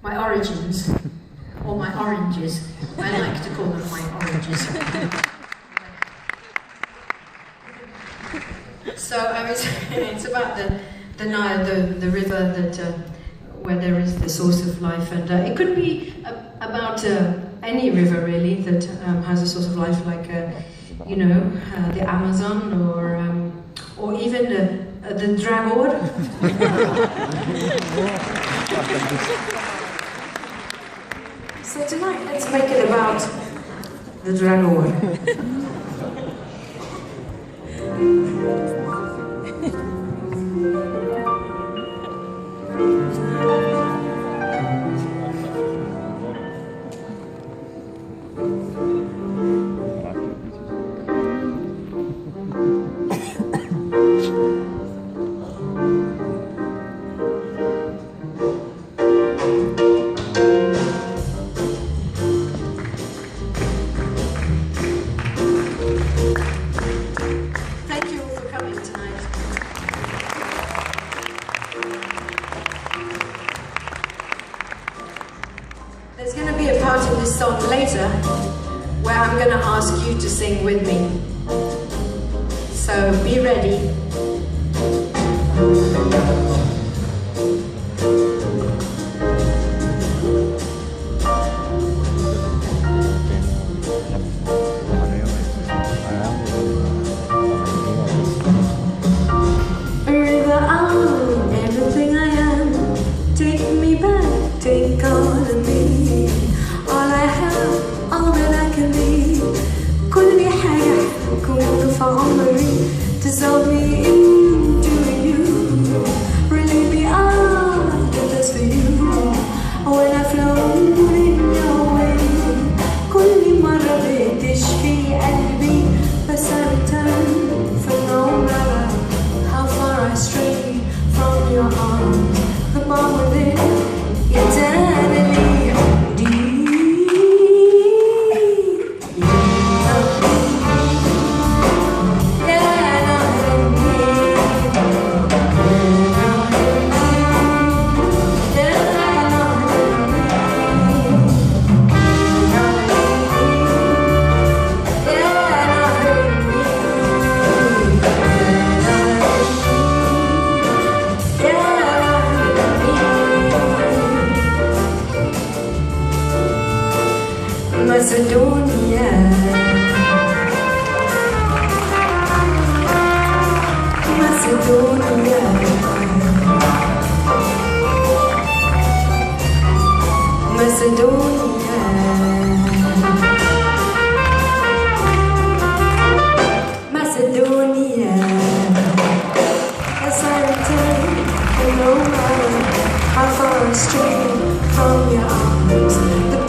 my origins, or my oranges. I like to call them my oranges. So it's about the Nile, the river that where there is the source of life, and it could be about any river really that has a source of life, like you know, the Amazon, or even the Dragor. So tonight, let's make it about the Dragor. There's going to be a part in this song later where I'm going to ask you to sing with me. So be ready. Everything I am, take me back, take all of me. All I have, all that I can be. كل حاجة كنت في عمري dissolve me into you. Really be all the best for you. When I float in your way, كل مرة بتشفي قلبي. بس I return for no matter how far I stray from your arms. The bond within eternally. Macedonia, Macedonia, Macedonia, Macedonia. As I return, no matter how far I stray from your arms.